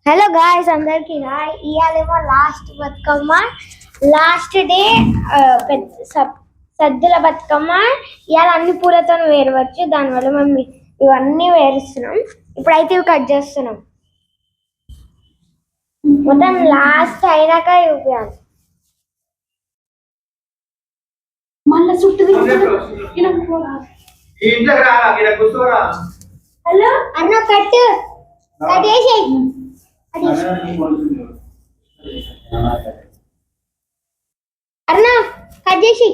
Hello guys, అందరికి hi. ఇవాళేమో last Bathukamma, last day. Saddula Bathukamma. ఇవాళ అన్ని పూలతో వేరవచ్చు, దానివల్ల మేము ఇవన్నీ వేరుస్తున్నాం. ఇప్పుడైతే ఇవి కట్ చేస్తున్నాం. మొత్తం లాస్ట్ అయినాక ఇవ్వాలి. మళ్ళీ చుట్టూ హలో అన్న, కట్ చేసేయి. అన్నా కట్ చేసి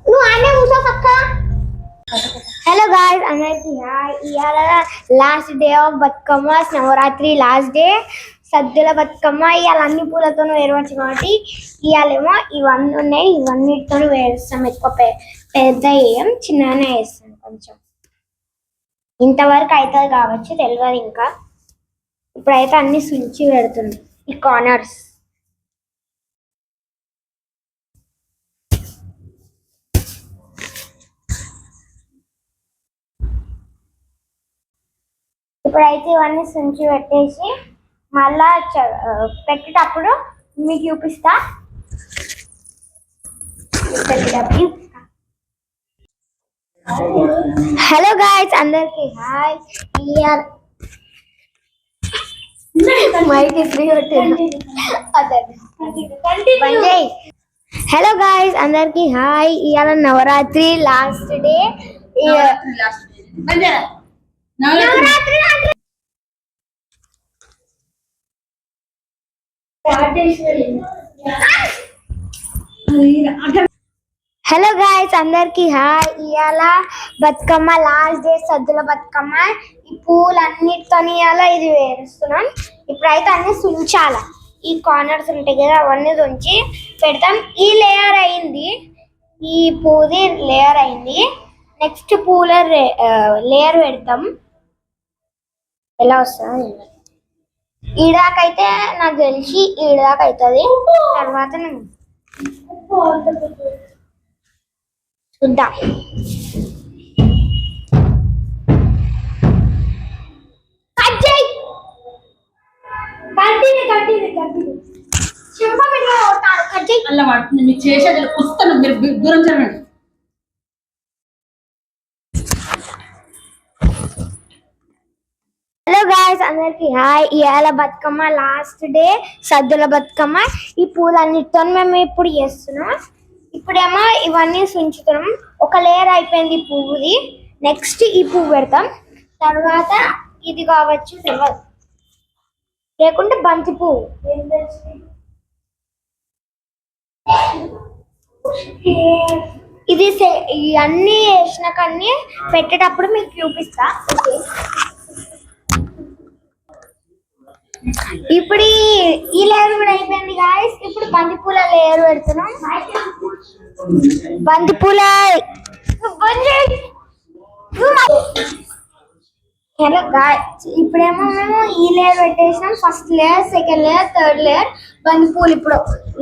నువ్వు అన్నే కూర్చో పక్క. హలో గాయ్స్, అందరికి హాయ్. ఇవాళ last day of Bathukamma, Navaratri last day, Saddula Bathukamma. ఇవాళ అన్ని పూలతో వేరవచ్చు కాబట్టి ఇవాళేమో ఇవన్నీ ఉన్నాయి, ఇవన్నిటితో వేస్తాం. ఎక్కువ పెద్ద వేయం, చిన్నగానే వేస్తాం. కొంచెం ఇంతవరకు అవుతుంది కావచ్చు, తెలియదు ఇంకా. ఇప్పుడైతే అన్ని సుంచి పెడుతుంది ఈ కార్నర్స్. ఇప్పుడైతే ఇవన్నీ సుంచి పెట్టేసి మళ్ళా పెట్టేటప్పుడు మీకు చూపిస్తా. హలో గాయ్స్, అందరికి హాయ్. హలో గాయ్స్, అందరికి హాయ్. ఇవాళ Navaratri last day. Hello guys, అందరికి హాయ్. ఇవాళ బతుకమ్మ లాస్ట్ డే, సద్దుల బతుకమ్మ. ఈ పూలన్నిటితో ఇవాళ ఇది వేరుస్తున్నాం. ఇప్పుడైతే అన్ని సుంచాల. ఈ కార్నర్స్ ఉంటాయి కదా, అవన్నీ తుంచి పెడతాం. ఈ లేయర్ అయింది, ఈ పూది లేయర్ అయింది. నెక్స్ట్ పూల లేయర్ పెడతాం. ఎలా వస్తుంది ఈడాకైతే నాకు తెలిసి ఈడాక అవుతుంది. తర్వాత చూద్దాం. చేసేది పుస్తకం మీరు దూరం జరగండి. హలో గాయ్స్, అందరికి హాయ్. ఇవాళ బతుకమ్మ లాస్ట్ డే, సద్దుల బతుకమ్మ. ఈ పూలన్నిటితో మేము ఇప్పుడు చేస్తున్నాం. ఇప్పుడేమో ఇవన్నీ సుంచుతున్నాం. ఒక లేయర్ అయిపోయింది ఈ పువ్వుది. నెక్స్ట్ ఈ పువ్వు పెడతాం. తర్వాత ఇది కావచ్చు, తెలియదు. లేకుంటే బంతి పువ్వు. ఇది ఇవన్నీ వేసిన కన్నీ పెట్టేటప్పుడు మీకు చూపిస్తా. ఇప్పుడు ఈ లేయర్ కూడా అయిపోయింది గాయస్. ఇప్పుడు బంతిపూల లేయర్ పెడుతున్నాం. బంతిపూల హలో గాయస్, ఇప్పుడేమో మేము ఈ లేయర్ పెట్టేసినాం. First layer, second layer, third layer బంతిపూలు. ఇప్పుడు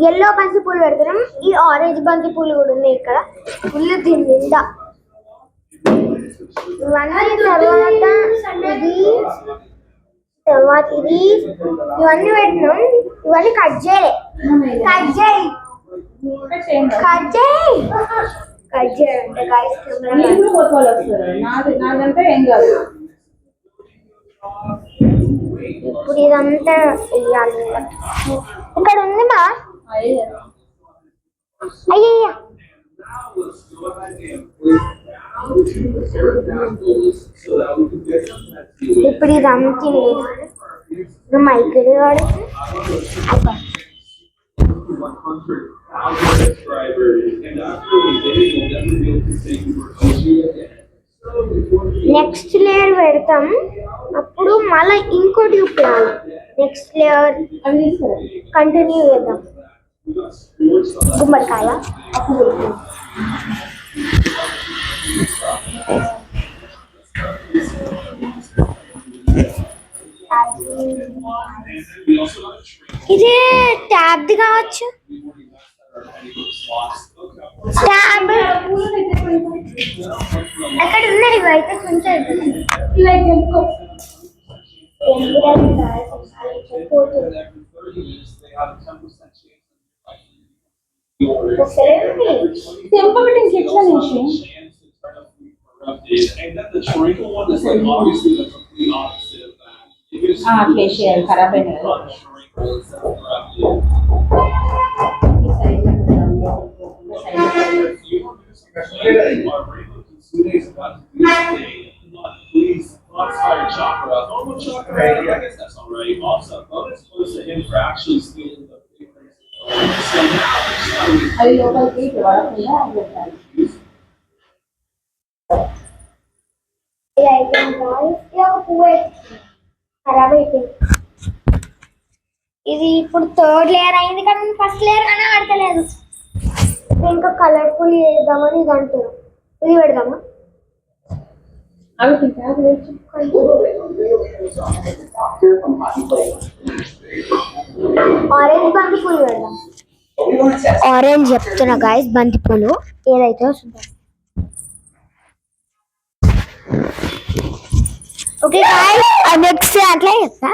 ఎల్లో బంతిపూలు పెడుతున్నాం. ఈ ఆరెంజ్ బంతిపూలు కూడా ఉన్నాయి ఇక్కడ ఫుల్ దీని నిండా. ఇవన్నీ తర్వాత ఇది ఇవన్నీ పెట్టినాం. ఇవన్నీ కట్ చేయాలి. అంటే గాయస్ నాదంటే ఏం కాదు. ఇప్పుడు ఇదంతా వేయాలి. ఇక్కడ ఉంది మా అయ్యయ్యా. ఇప్పుడు ఇది అంతా మైకిల్ వాడు నెక్స్ట్ లేయర్ పెడతాం. అప్పుడు మళ్ళీ ఇంకోటి చూపించాలి. నెక్స్ట్ లేయర్ కంటిన్యూ చేద్దాం. గుమ్మడికాయ ఇది ట్యాబ్ది కావచ్చు. ట్యాబ్ అక్కడ ఉన్నది అయితే కొంచెం తెంపబెట్టి ఇంకెట్లా నిమిషం అట్లా వేసేయాలి ఖరాబ్ అయినాయి అవి లోపలికి వాడకుండా పెట్టాలి ఇది అయిపోయింది guys. ఇది ఒక పువ్వు వేసుకున్నాం. ఖరాబ్ అయిపోయింది. ఇది ఇప్పుడు థర్డ్ లేయర్ అయింది కానీ ఫస్ట్ లేయర్ కానీ ఆడతలేదు. ఇంకా కలర్ఫుల్ చేద్దామని ఇది అంటారు. ఇది పెడదామా? అవి తింటారు ఆరెంజ్ బంతి పూలు పెడదాం. ఆరెంజ్ చెప్తున్నా గాయస్, బంతి పూలు ఏదైతే చూద్దాం. ఓకే గాయస్, నెక్స్ట్ అట్లా చెప్తా.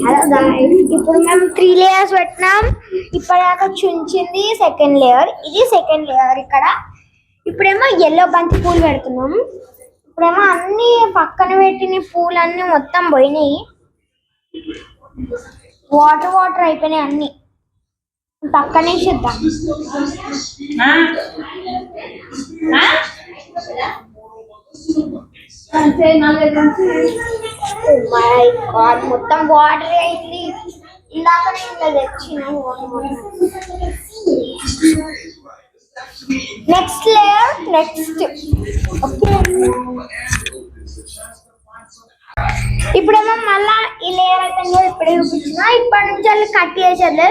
హలో గాయస్, ఇప్పుడు మేము 3 లేయర్స్ పెట్టినాం. ఇప్పటిదాకా చుంచింది సెకండ్ లేయర్, ఇది సెకండ్ లేయర్. ఇక్కడ ఇప్పుడేమో ఎల్లో బంతి పూలు పెడుతున్నాం. ఇప్పుడేమో అన్ని పక్కన పెట్టిన పూలన్నీ మొత్తం పోయినాయి, వాటర్ వాటర్ అయిపోయినాయి అన్ని. పక్కనే చూద్దాం. మొత్తం వాటర్ అయింది. ఇందాక నేను తెచ్చిన నెక్స్ట్ లేయర్ నెక్స్ట్. ఓకే, ఇప్పుడేమో మళ్ళా ఈ లేయర్ అయితే ఇప్పుడే చూపించిన. ఇప్పటి నుంచి వాళ్ళు కట్ చేసేది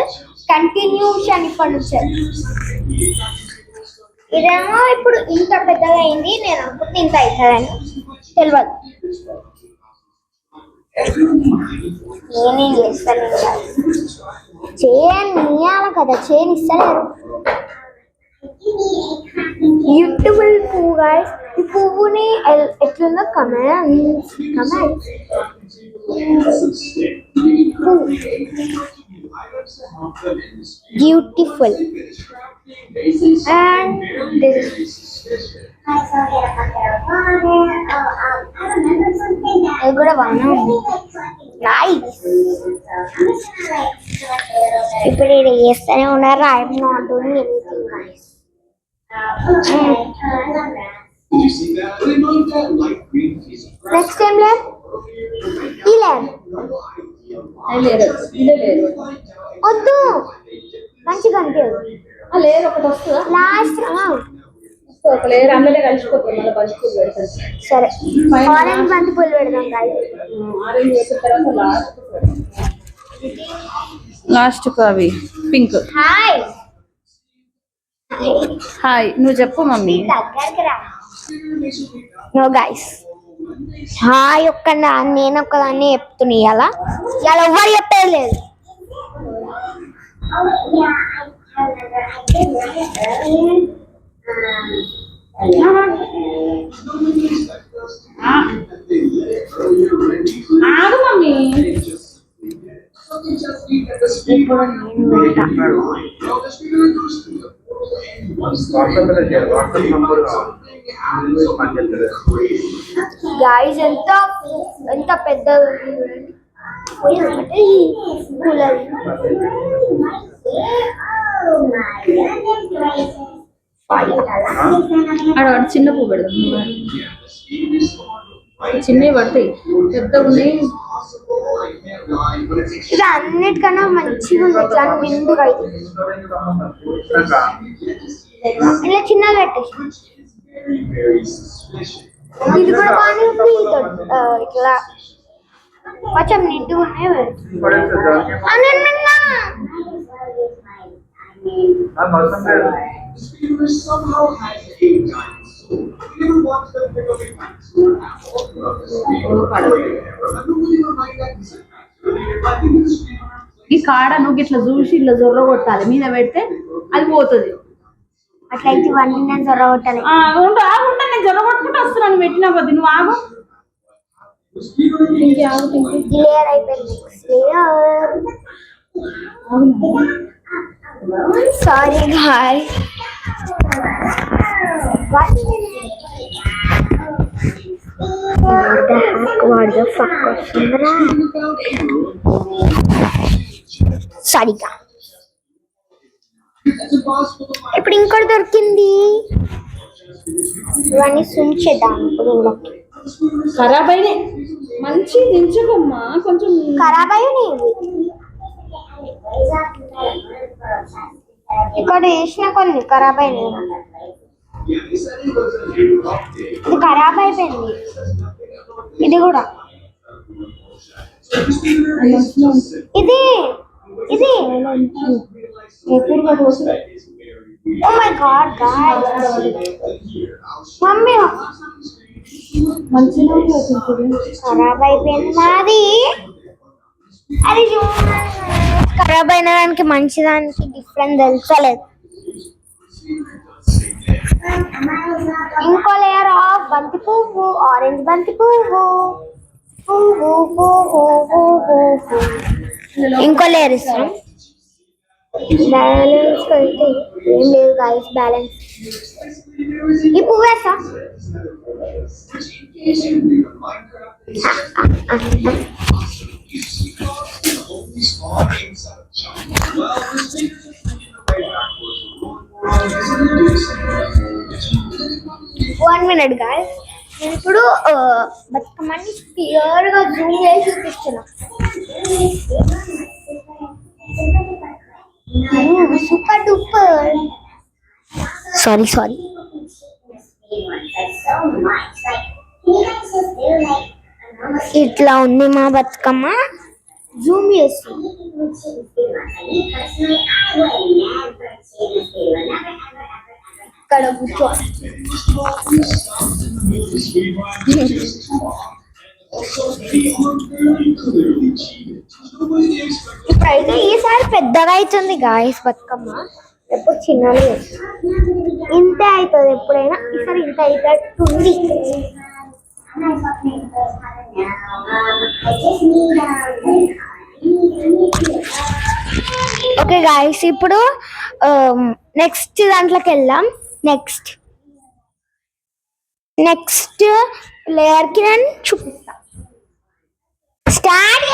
కంటిన్యూషన్. ఇప్పటి నుంచి ఇదేమో ఇప్పుడు ఇంత పెద్దగా అయింది. నేను అనుకుంటే ఇంత అవుతుందని తెలియదు. నేనేం చేస్తాను, చేయని ఇయ్యాలి కదా, చేయని ఇస్తలేరు. బ్యూటిఫుల్ పువ్వు గాయస్. ఈ పువ్వుని ఎట్లుందో కమెంట్. బ్యూటిఫుల్ అండ్ అది కూడా బాగానే ఉంది. నైస్. ఇప్పుడు ఇది చేస్తూనే ఉన్నారు. I'm not doing anything guys. Next time లేదు, ఈ లేదు వద్దు, మంచిగా అనిపించదు. లేరు ఒకటి వస్తుందా లాస్ట్ ఒక లేరు అందులో కలిసిపోతుంది. మళ్ళీ బంతి పూలు పెడతారు. సరే, ఆరెంజ్ బంతి పూలు పెడదాం గాయస్. ఆరెంజ్ వేసిన తర్వాత లాస్ట్ అవి పింక్. హాయ్ హాయ్ నువ్వు చెప్పు మమ్మీ. దగ్గరికి రా. నో గైస్, హాయ్ నేను ఒక్కదాన్ని చెప్తున్నా. ఇవాళ ఎవరు చెప్పేది లేదు. ఆగు మమ్మీ. ఇప్పుడు నేను గాయస్ ఎంత ఎంత పెద్ద కూలర్. ఆడ చిన్న పువ్వు పెడదాం. చిన్నవి పడతాయి, పెద్దగా ఉన్నాయి. ఇది అన్నిటికన్నా మంచిగా ఉంది. ఇట్లా నిండుగా ఇలా చిన్నగా పెట్టేసి ఇది కూడా బాగానే ఉంది. ఇట్లా కొంచెం నిండుగా ఉన్నాయి. ఈ కాడను ఇట్లా చూసి ఇట్లా జొర్ర కొట్టాలి, మీద పెడితే అది పోతుంది. అట్లయితే ఇవన్నీ నేను జొర్ర కొట్టాలి. ఆగుంటా, నేను జొర్ర కొట్టుకుంటూ వస్తున్నాను పెట్టిన కొద్ది, నువ్వు ఆగు. లేయర్ అయిపోయింది. Sorry guy. సరిగా ఇప్పుడు ఇంకోటి దొరికింది. ఇవన్నీ సుంచేద్దాం ఇప్పుడు. ఖరాబ్ అయినాయి, మంచి దించకమ్మా, కొంచెం ఖరాబ్ అయినాయి. ఇక్కడ వేసిన కొన్ని ఖరాబ్ అయినాయి. ఇది ఖరాబ్ అయిపోయింది. ఇది కూడా ఇది ఇది oh my god guys, mummy ఖరాబ్ అయిపోయింది మాది. అది ఖరాబ్ అయిన దానికి మంచి దానికి డిఫరెంట్ తెలుసలేదు. ఇంకో లేయర్ ఆఫ్ బంతి పువ్వు, ఆరెంజ్ బంతి పువ్వు. ఇంకో లేయర్ ఇస్తాం. బ్యాలెన్స్ అయితే ఏం లేదు గాయస్, బ్యాలెన్స్. ఈ పువ్వు వేస్తా. వన్ మినిట్ గాయస్, నేను ఇప్పుడు బతుకమ్మని క్లియర్ గా జూమ్ చేసి చూపిస్తున్నా. Super duper. సారీ ఇట్లా ఉంది మా బతుకమ్మ. జూమ్ చేసి ఇక్కడ కూర్చోవాలి. ఇప్పుడైతే ఈసారి పెద్దగా అవుతుంది గాయస్ బతుకమ్మ. ఎప్పుడు చిన్నగా ఇంతే అవుతుంది ఎప్పుడైనా, ఈసారి ఇంత అవుతుంది. ఓకే గాయస్, ఇప్పుడు నెక్స్ట్ దాంట్లోకి వెళ్దాం. నెక్స్ట్ లేయర్ కి నేను చూపిస్తా. స్టార్ట్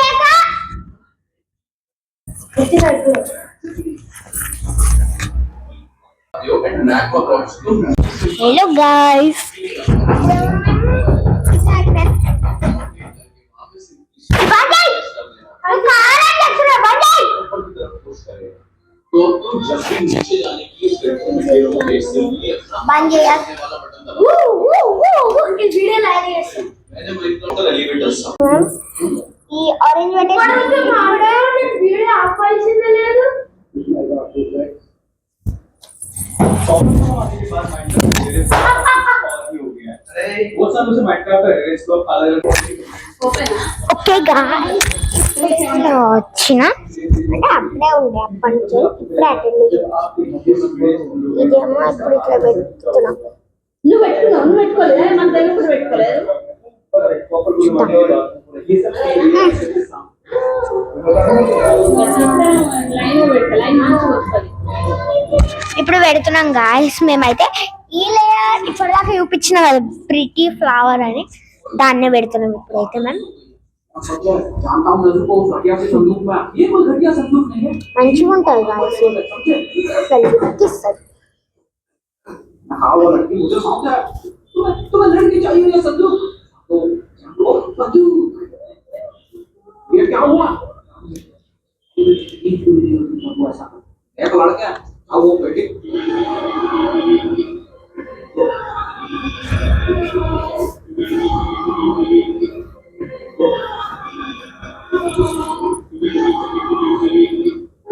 హలో గాయస్, బంద్ చేయాలి. ఈ ఆరెంజ్ ఓకే గాయ్స్, వచ్చిన అంటే అప్పుడే ఉండే అప్పటి నుంచి ఇప్పుడే అటెండ్. ఇదేమో ఇప్పుడు ఇట్లా పెడుతున్నా. నువ్వు పెట్టుకున్నావు, నువ్వు పెట్టుకోలేదు, మన దగ్గర కూడా పెట్టుకోలేదు. ఇప్పుడు పెడుతున్నాం గాయస్. మేమైతే ఈ లేయర్ ఇప్పటిదాకా చూపించిన కదా ప్రిటీ ఫ్లవర్ అని, దాన్నే పెడుతున్నాం ఇప్పుడైతే. మేము మంచిగా ఉంటుంది గాయస్, అసలు ఇస్తుంది.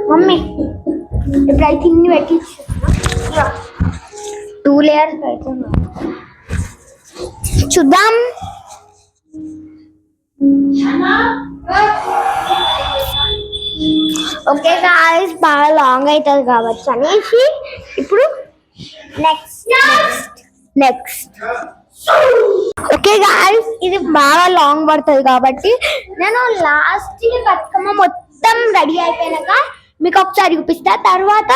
మమ్మీ ఇప్పుడైతే ఇన్ని పెట్టి 2 లేయర్స్ పెడుతున్నా, చూద్దాం. ఓకే గాయ్స్ బాగా లాంగ్ అవుతుంది కావచ్చు అనేసి ఇప్పుడు నెక్స్ట్ ఓకే గాయ్స్ ఇది బాగా లాంగ్ పడుతుంది కాబట్టి నేను లాస్ట్ కి బతుకమ్మ మొత్తం రెడీ అయిపోయినాక మీకు ఒకసారి చూపిస్తా. తర్వాత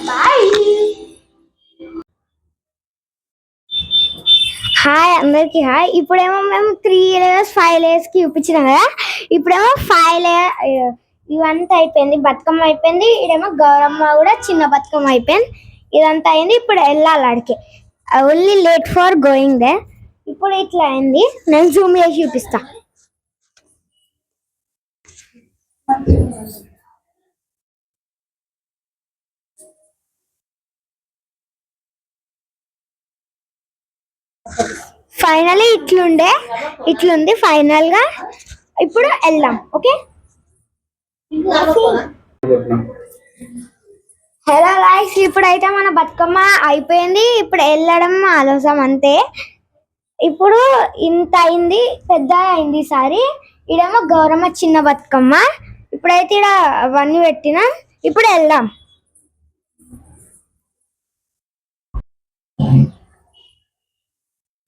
బాయ్. హాయ్ అందరికి హాయ్. ఇప్పుడేమో మేము 3 layers 5 layers కి చూపించినాం కదా. ఇప్పుడేమో 5 layer ఇవంతా అయిపోయింది, బతుకమ్మ అయిపోయింది. ఇదేమో గౌరమ్మ కూడా చిన్న బతుకమ్మ అయిపోయింది. ఇదంతా అయింది. ఇప్పుడు వెళ్ళాలి అడికి. Only late for going they. ఇప్పుడు ఇట్లా అయింది. నేను జూమ్ చేసి చూపిస్తా. ఫైనలీ ఇట్లుంది ఫైనల్ గా. ఇప్పుడు వెళ్దాం. ఓకే హలో గాయ్స్, ఇప్పుడైతే మన బతుకమ్మ అయిపోయింది. ఇప్పుడు వెళ్ళడం ఆలోచన అంతే. ఇప్పుడు ఇంత అయింది, పెద్ద అయింది ఈసారి. ఇడేమో గౌరమ్మ చిన్న బతుకమ్మ. ఇప్పుడైతే ఇక్కడ అవన్నీ పెట్టినా. ఇప్పుడు వెళ్దాం.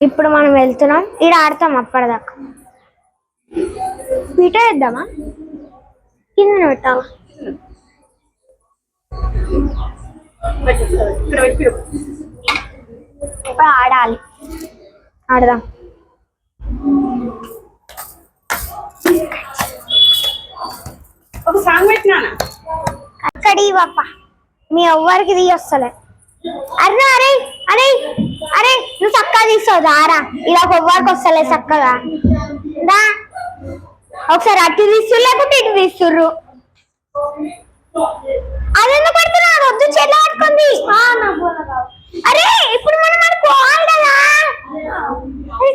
ఇప్పుడు మనం వెళ్తున్నాం. ఇక్కడ ఆడతాం అప్పటిదాకా. పీట వేద్దామా, కింద పెట్టావా? ఇప్పుడు ఆడాలి, ఆడదాం. ఒక సాంగ్ పెట్టినా అక్కడి పాప మీ ఎవ్వరికి తీయొస్తలే. అరే అరే అరే అరే నువ్వు చక్కగా తీస్తావు దారా. ఇలా ఎవ్వరికి వస్తలే చక్కగా. దా ఒకసారి అటు తీస్తురు లేకుంటే ఇటు తీస్తుర్రు. అదెందుకు పడుతున్నారు? వద్దు, చేతిలో పట్టుకుంది. అరే ఇప్పుడు మనం అనుకోవాలి కదా,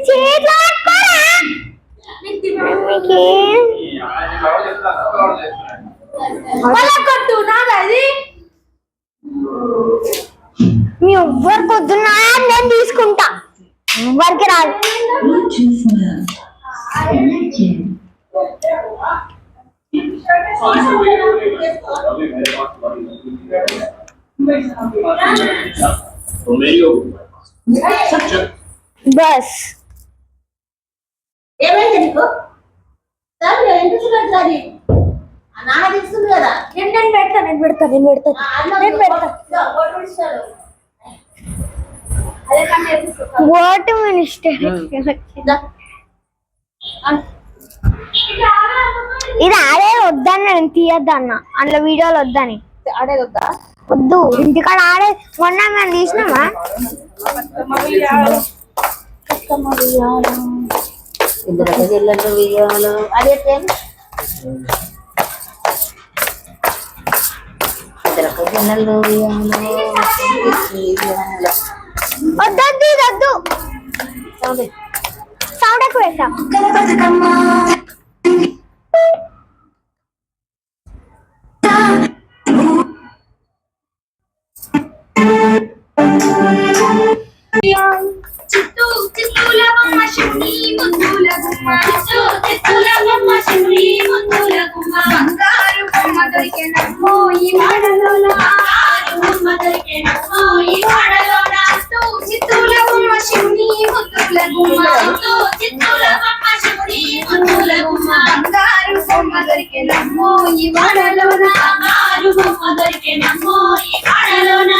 చేతిలో పట్టుకోరా. మీ ఎవ్వరికి వద్దున్నా నేను తీసుకుంటా, ఎవ్వరికి రాదు. బస్ ఏమైంది నీకు? నాన్న తీసుకుంది కదా. నేను పెడతా. ఓటు మినిస్టర్ ఇది ఆడే వద్దన్న, నేను తీయద్దన్న. అందులో వీడియోలు వద్దని. ఆడేది వద్దా? వద్దు, ఇంటికాడ ఆడే. మొన్న మేము తీసినామా? వద్దు సౌండ్ ఎక్కువ వేసాం. చిత్తూలమ్మ శివుని ముద్దుల గుమ్మ, చిత్తూలమ్మ శివుని ముద్దుల గుమ్మ, బంగారు బొమ్మ దొరికెనమ్మో ఈ వాడలోన, బంగారు బొమ్మ దొరికెనమ్మో ఈ వాడలోన, చిత్తూలమ్మ శివుని ముద్దుల గుమ్మ, చిత్తూలమ్మ శివుని ముద్దుల గుమ్మ, బంగారు బొమ్మ దొరికెనమ్మో ఈ వాడలోన, బంగారు బొమ్మ దొరికెనమ్మో ఈ వాడలోన,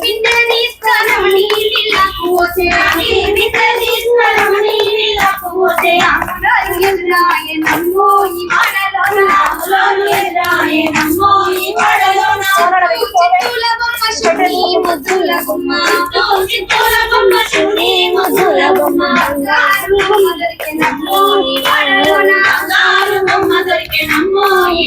బిడ్డ తీసుకురమని నీళ్ళకు పోతే, బిడ్డ తీసుకురమని నీళ్ళకు పోతే, అమ్మగారు ఎదురాయనమ్మో ఈ వాడలోన, అమ్మగారు ఎదురాయనమ్మో ఈ వాడలోన, చిత్తూల బొమ్మ శివుని ముద్దుల గుమ్మ, చిత్తూల బొమ్మ శివుని ముద్దుల గుమ్మ, బంగారు బొమ్మ దొరికెనమ్మో ఈ వాడలోన, బంగారు బొమ్మ దొరికెనమ్మో ఈ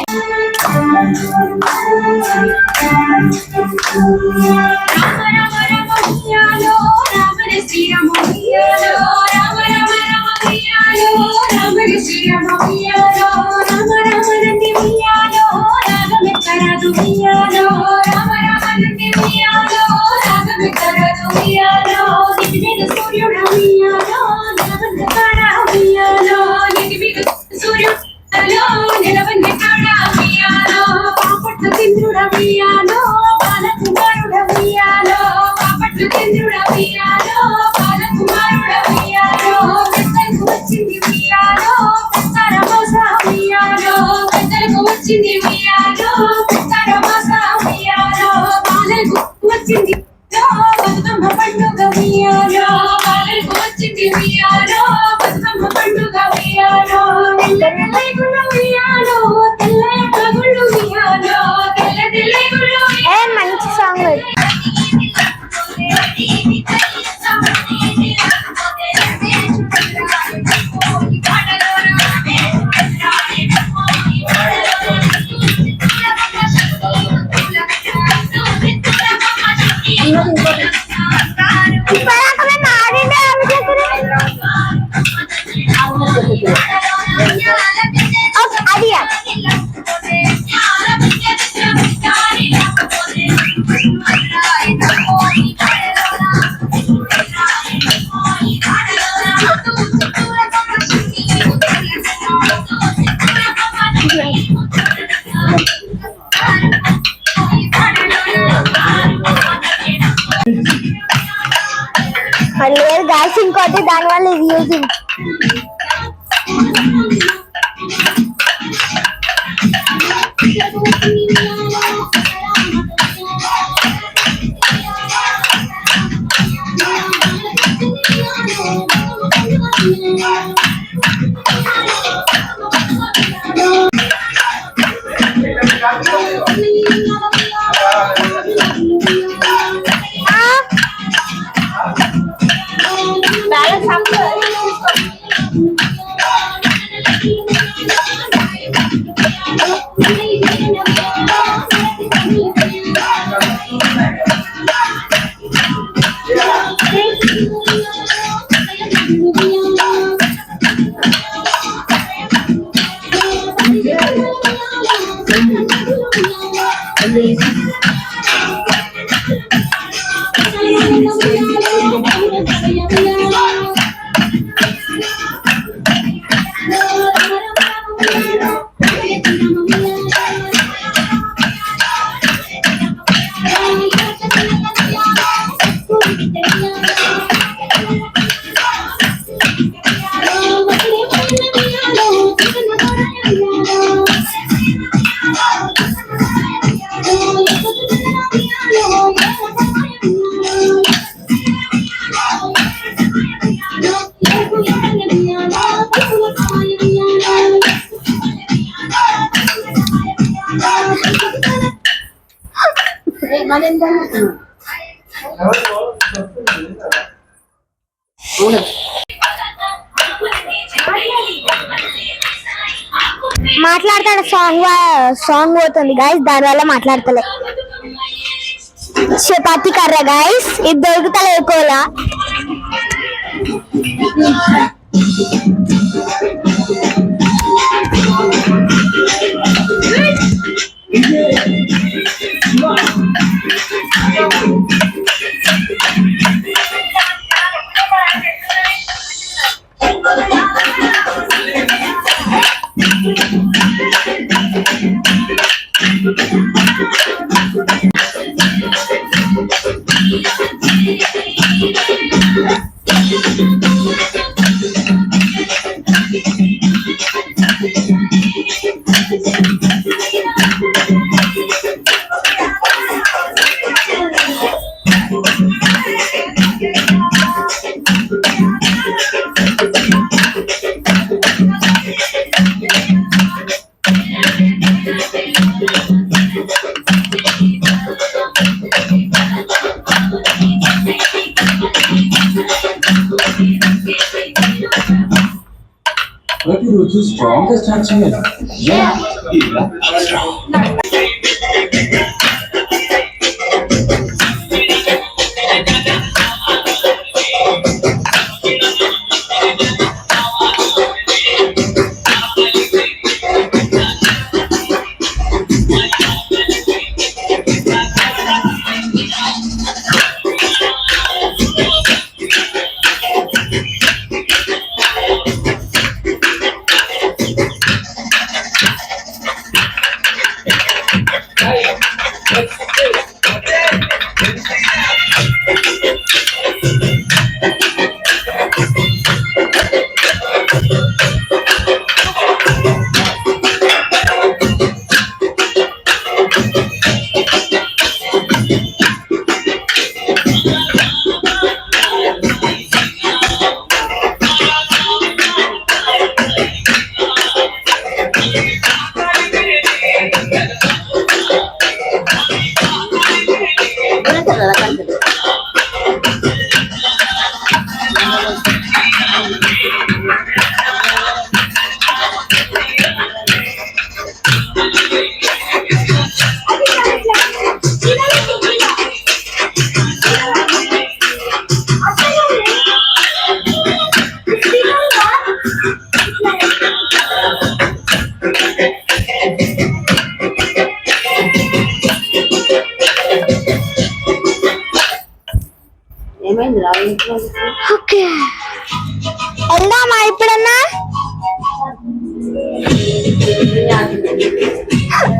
రామ రామ రామ ఉయ్యాలో, రామన శ్రీరామ ఉయ్యాలో, రామ రామ రామ ఉయ్యాలో, రామన శ్రీరామ ఉయ్యాలో, రామ రామ నంది ఉయ్యాలో, రాగమెక్కరాదు ఉయ్యాలో, రామ రామ నంది ఉయ్యాలో, రాగమెక్కరాదు ఉయ్యాలో, నిటి మీద సూర్యుడు ఉయ్యాలో, నిలబంధకాడ ఉయ్యాలో, నిటి మీద వచ్చింది ఉయ్యాలో పుస్తక మాస ఉయ్యాలో బాలకు వచ్చింది బతుకమ్మ పండుగ ఉయ్యాలో బాలకు వచ్చింది ఉయ్యాలో బతుకమ్మ పండుగ ఉయ్యాలో తెల్ల గుళ్ళు ఉయ్యాలో తెల్ల గుళ్ళు ఉయ్యాలో తెల్ల గుళ్ళు మంచి సాంగ్. లేదు గాయస్, ఇంకోటి దానివల్ల ఇది యూజింగ్. మాట్లాడతాడు, సాంగ్ పోతుంది గైస్, దానివల్ల మాట్లాడతలే. చపాతి కర్ర గైస్, ఇది దొరుకుతలే ఎక్కువలా. ప్రతిరోజు స్ట్రాంగ్ గా స్టార్ట్ చేయాలి.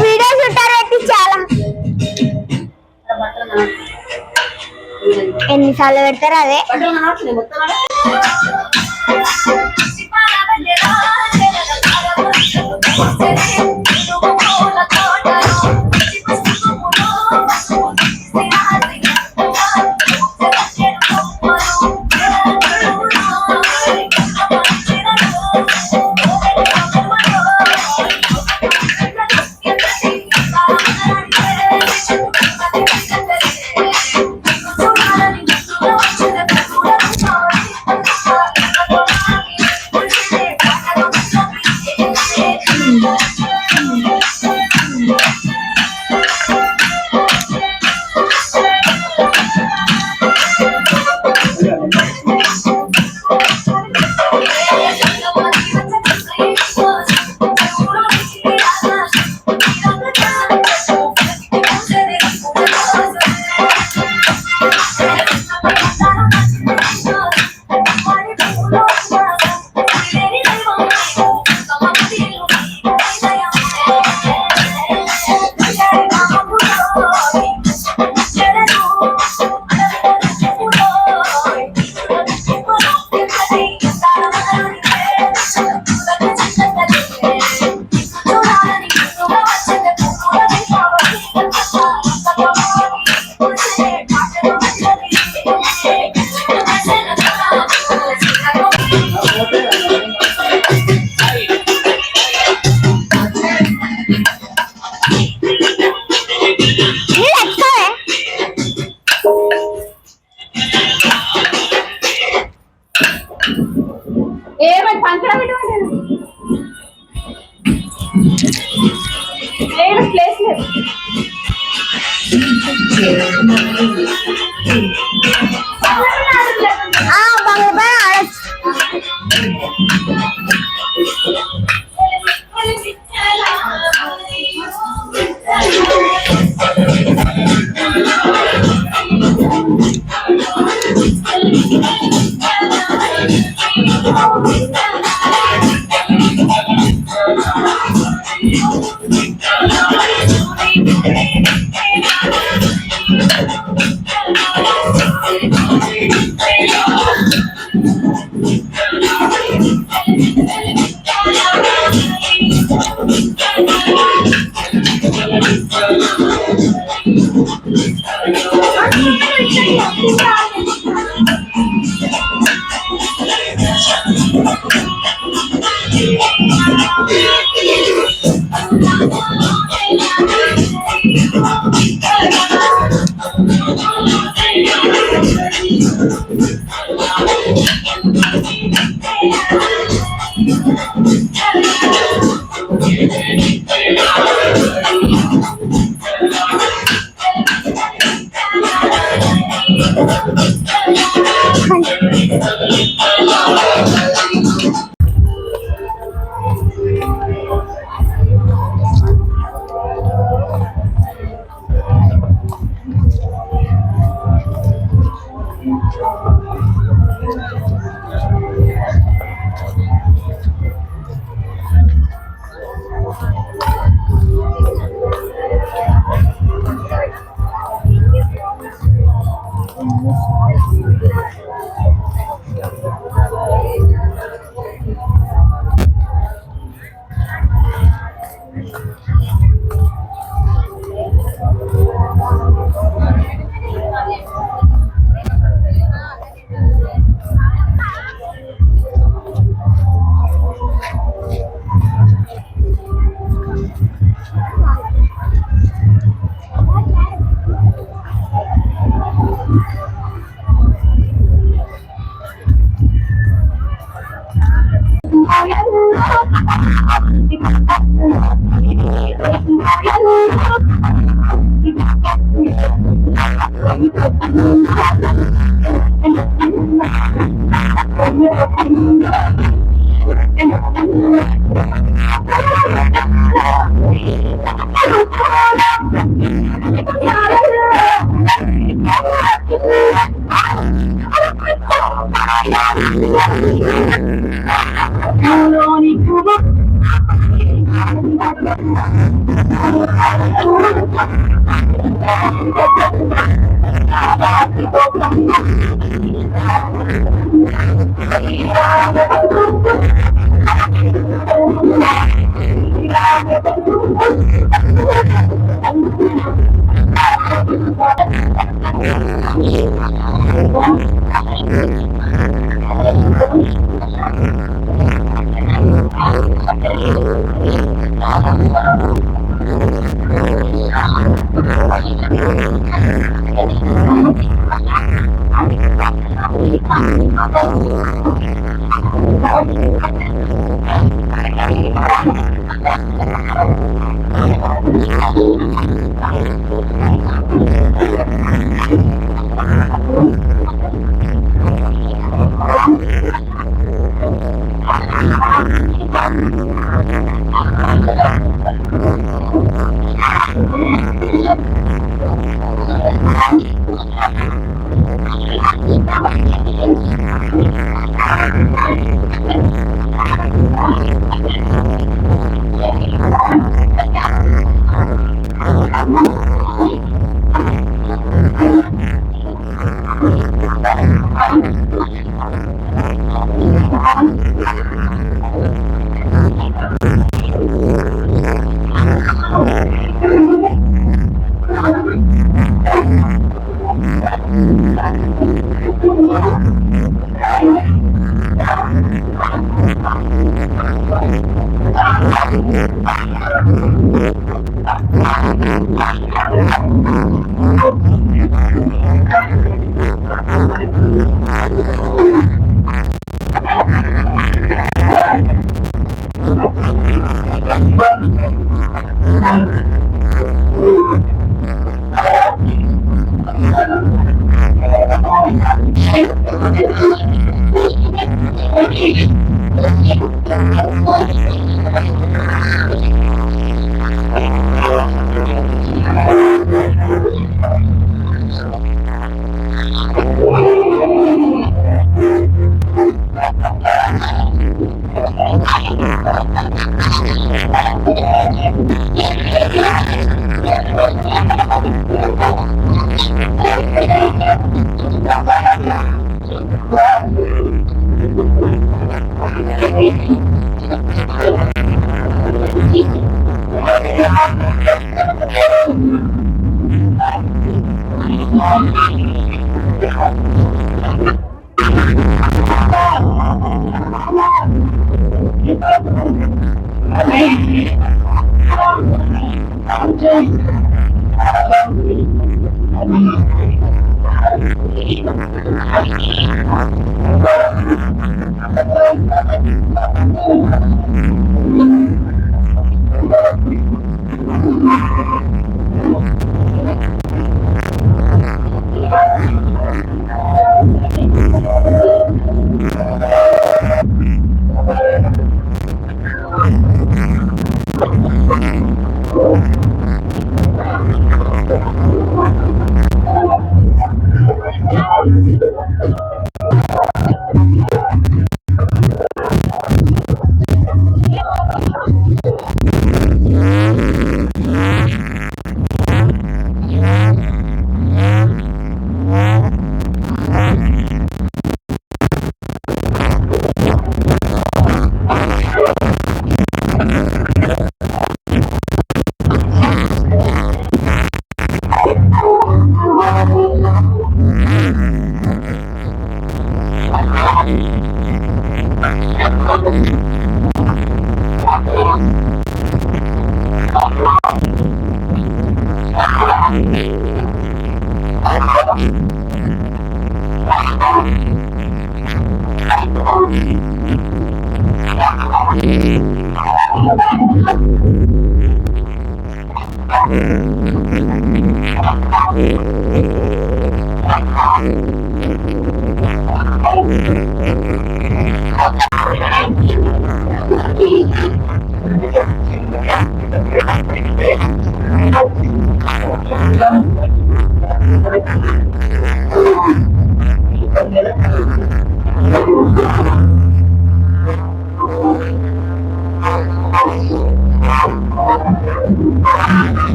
వీడియో షూటర్ పెట్టి చాలా ఎన్నిసార్లు పెడతారు అదే ఏమైనా పంచడం ప్లేస్ లేదు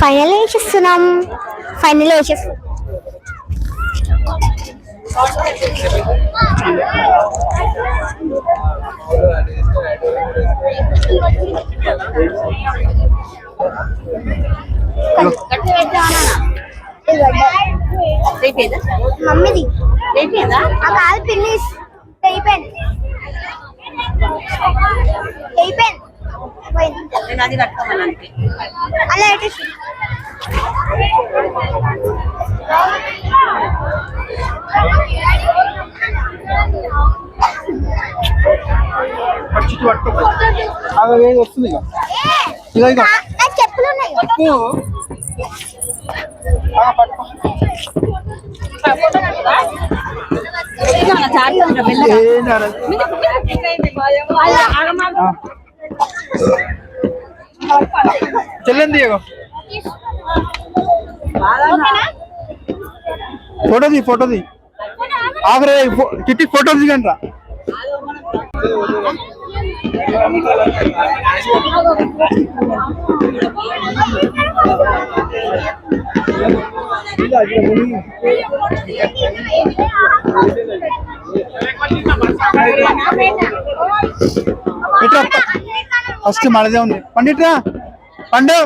ఫైనల్ వేసేస్తున్నాం. ఫైనల్ వేసేస్తున్నాం. మమ్మీది ఆ కాదు పిన్నిస్ అయిపోయింది. అలా పెట్టేసి వస్తుంది చెప్పులు ఉన్నాయి. చెల్లింది ఫోటోది ఆఖరే కిట్టి ఫోటో దిగండి. ఫస్ట్ మనదే ఉంది. పండిట్రా పండు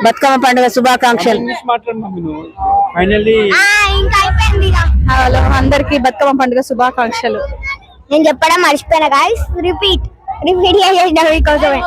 బతుకమ్మ పండుగ శుభాకాంక్షలు. హలో అందరికి బతుకమ్మ పండుగ శుభాకాంక్షలు. నేను చెప్పడం మర్చిపోయినా గాయ్స్. రిపీట్ చేసిన మీకోసమే.